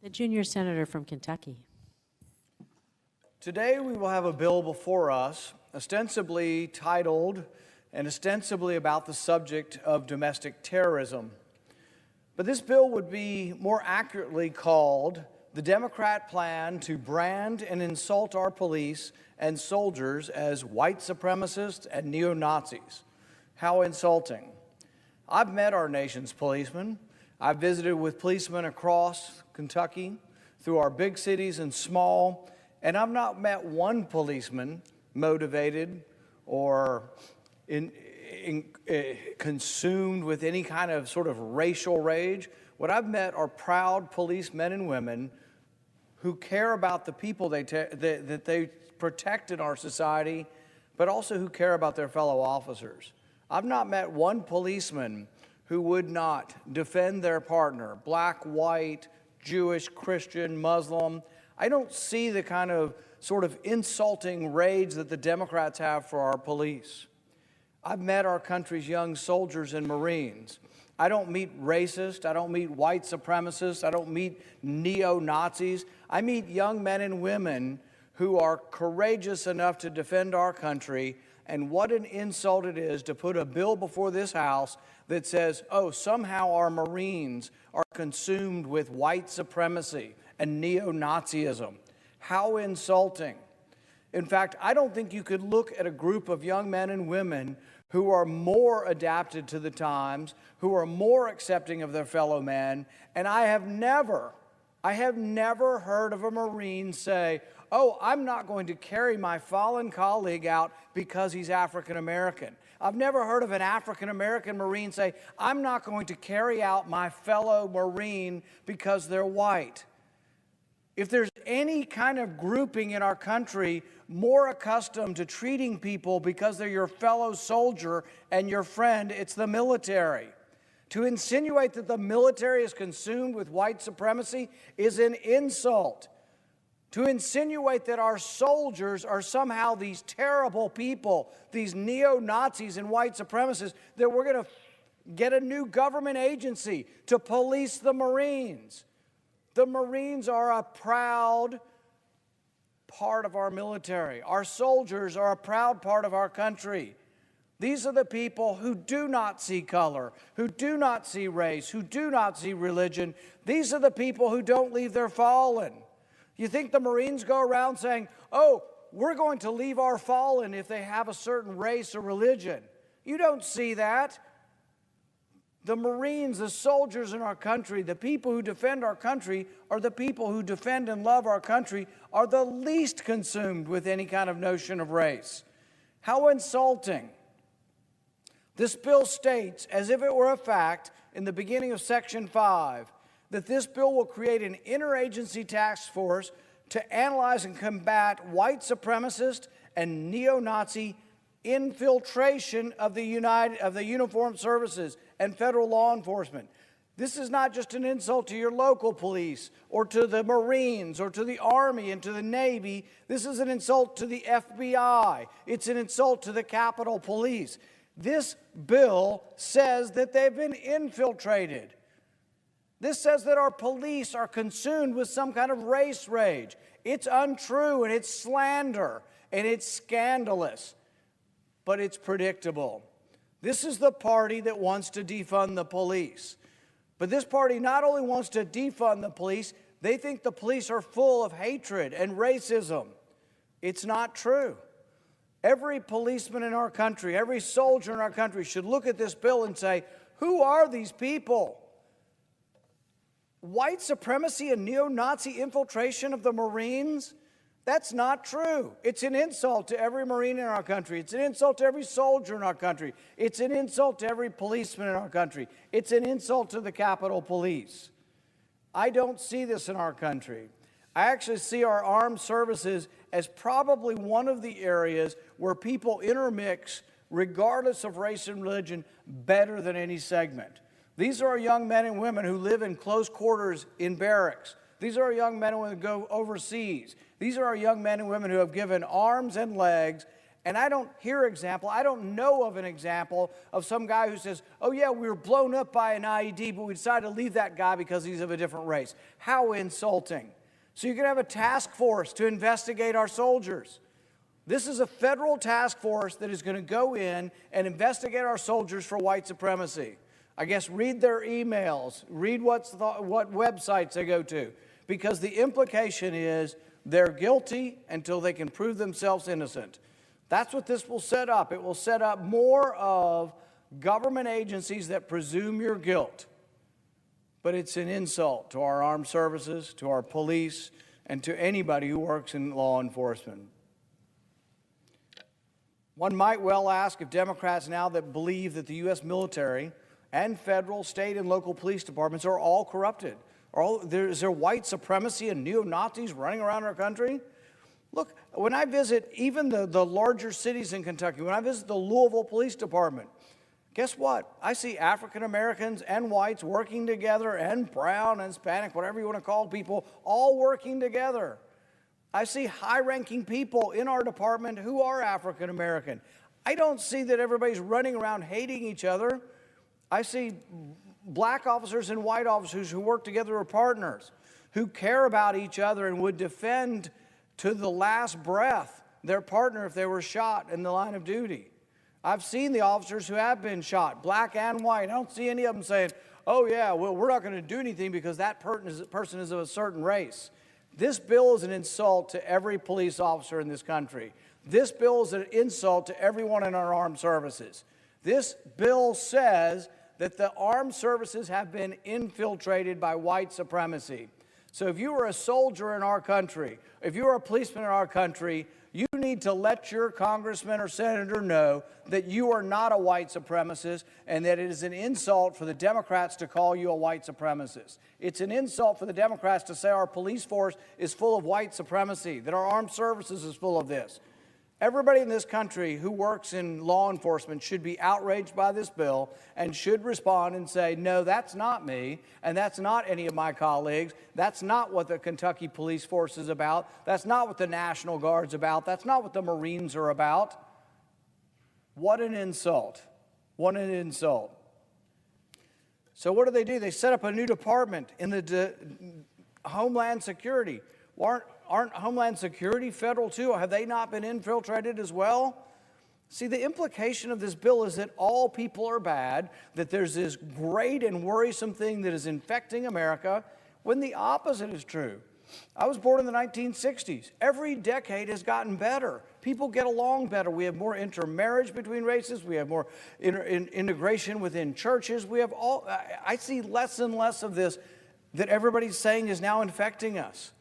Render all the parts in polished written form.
The junior senator from Kentucky. Today we will have a bill before us, ostensibly titled and ostensibly about the subject of domestic terrorism. But this bill would be more accurately called the Democrat plan to brand and insult our police and soldiers as white supremacists and neo-Nazis. How insulting. I've met our nation's policemen. I've visited with policemen across Kentucky, through our big cities and small, and I've not met one policeman motivated or consumed with any kind of sort of racial rage. What I've met are proud policemen and women who care about the people that they protect in our society, but also who care about their fellow officers. I've not met one policeman who would not defend their partner, black, white, Jewish, Christian, Muslim. I don't see the kind of sort of insulting rage that the Democrats have for our police. I've met our country's young soldiers and Marines. I don't meet racists. I don't meet white supremacists. I don't meet neo-Nazis. I meet young men and women who are courageous enough to defend our country. And what an insult it is to put a bill before this House that says, oh, somehow our Marines are consumed with white supremacy and neo-Nazism. How insulting. In fact, I don't think you could look at a group of young men and women who are more adapted to the times, who are more accepting of their fellow men, and I have never heard of a Marine say, oh, I'm not going to carry my fallen colleague out because he's African American. I've never heard of an African American Marine say, I'm not going to carry out my fellow Marine because they're white. If there's any kind of grouping in our country more accustomed to treating people because they're your fellow soldier and your friend, it's the military. To insinuate that the military is consumed with white supremacy is an insult. To insinuate that our soldiers are somehow these terrible people, these neo-Nazis and white supremacists, that we're going to get a new government agency to police the Marines. The Marines are a proud part of our military. Our soldiers are a proud part of our country. These are the people who do not see color, who do not see race, who do not see religion. These are the people who don't leave their fallen. You think the Marines go around saying, oh, we're going to leave our fallen if they have a certain race or religion? You don't see that. The Marines, the soldiers in our country, the people who defend our country, or the people who defend and love our country, are the least consumed with any kind of notion of race. How insulting. This bill states, as if it were a fact, in the beginning of Section 5, that this bill will create an interagency task force to analyze and combat white supremacist and neo-Nazi infiltration of the uniformed services and federal law enforcement. This is not just an insult to your local police or to the Marines or to the Army and to the Navy. This is an insult to the FBI. It's an insult to the Capitol Police. This bill says that they've been infiltrated. This says that our police are consumed with some kind of race rage. It's untrue, and it's slander, and it's scandalous, but it's predictable. This is the party that wants to defund the police. But this party not only wants to defund the police, they think the police are full of hatred and racism. It's not true. Every policeman in our country, every soldier in our country should look at this bill and say, who are these people? White supremacy and neo-Nazi infiltration of the Marines? That's not true. It's an insult to every Marine in our country. It's an insult to every soldier in our country. It's an insult to every policeman in our country. It's an insult to the Capitol Police. I don't see this in our country. I actually see our armed services as probably one of the areas where people intermix, regardless of race and religion, better than any segment. These are our young men and women who live in close quarters in barracks. These are our young men and women who go overseas. These are our young men and women who have given arms and legs And I don't hear example, I don't know of an example of some guy who says, oh yeah, we were blown up by an IED, but we decided to leave that guy because he's of a different race. How insulting. So you can have a task force to investigate our soldiers. This is a federal task force that is going to go in and investigate our soldiers for white supremacy. I guess read their emails, read what websites they go to, because the implication is they're guilty until they can prove themselves innocent. That's what this will set up. It will set up more of government agencies that presume your guilt. But it's an insult to our armed services, to our police, and to anybody who works in law enforcement. One might well ask if Democrats now that believe that the U.S. military and federal, state, and local police departments are all corrupted. Is there white supremacy and neo-Nazis running around our country? Look, when I visit even the larger cities in Kentucky, when I visit the Louisville Police Department, guess what? I see African Americans and whites working together, and brown and Hispanic, whatever you want to call people, all working together. I see high-ranking people in our department who are African American. I don't see that everybody's running around hating each other. I see black officers and white officers who work together are partners, who care about each other and would defend to the last breath their partner if they were shot in the line of duty. I've seen the officers who have been shot, black and white. I don't see any of them saying, oh yeah, well, we're not going to do anything because that person is of a certain race. This bill is an insult to every police officer in this country. This bill is an insult to everyone in our armed services. This bill says that the armed services have been infiltrated by white supremacy. So if you are a soldier in our country, if you are a policeman in our country, you need to let your congressman or senator know that you are not a white supremacist and that it is an insult for the Democrats to call you a white supremacist. It's an insult for the Democrats to say our police force is full of white supremacy, that our armed services is full of this. Everybody in this country who works in law enforcement should be outraged by this bill and should respond and say, no, that's not me, and that's not any of my colleagues. That's not what the Kentucky Police Force is about. That's not what the National Guard's about. That's not what the Marines are about. What an insult. What an insult. So what do? They set up a new department in the Homeland Security. Aren't Homeland Security federal too? Have they not been infiltrated as well? See, the implication of this bill is that all people are bad, that there's this great and worrisome thing that is infecting America, when the opposite is true. I was born in the 1960s. Every decade has gotten better. People get along better. We have more intermarriage between races. We have more integration within churches. I see less and less of this that everybody's saying is now infecting us.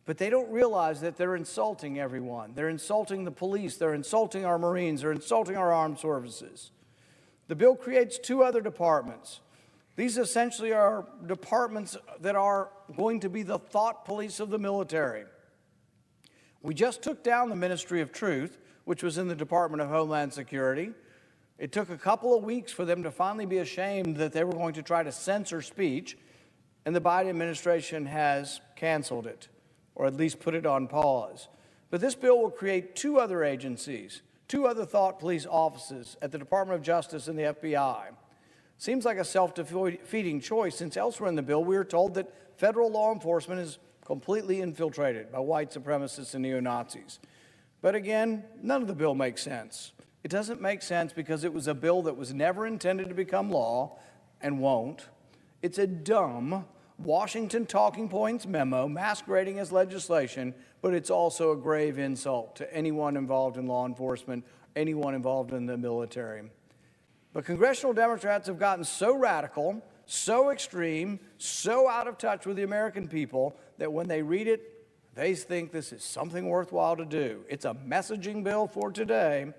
But they don't realize that they're insulting everyone. They're insulting the police. They're insulting our Marines. They're insulting our armed services. The bill creates two other departments. These essentially are departments that are going to be the thought police of the military. We just took down the Ministry of Truth, which was in the Department of Homeland Security. It took a couple of weeks for them to finally be ashamed that they were going to try to censor speech, and the Biden administration has canceled it, or at least put it on pause. But this bill will create two other agencies, two other thought police offices at the Department of Justice and the FBI. Seems like a self-defeating choice, since elsewhere in the bill we are told that federal law enforcement is completely infiltrated by white supremacists and neo-Nazis. But again, none of the bill makes sense. It doesn't make sense because it was a bill that was never intended to become law and won't. It's a dumb Washington talking points memo masquerading as legislation, but it's also a grave insult to anyone involved in law enforcement, anyone involved in the military. But congressional Democrats have gotten so radical, so extreme, so out of touch with the American people that when they read it, they think this is something worthwhile to do. It's a messaging bill for today.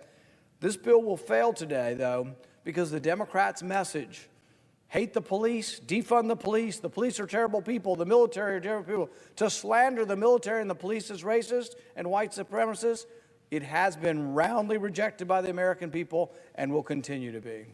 This bill will fail today, though, because the Democrats' message, hate the police, defund the police are terrible people, the military are terrible people, to slander the military and the police as racist and white supremacists, it has been roundly rejected by the American people and will continue to be.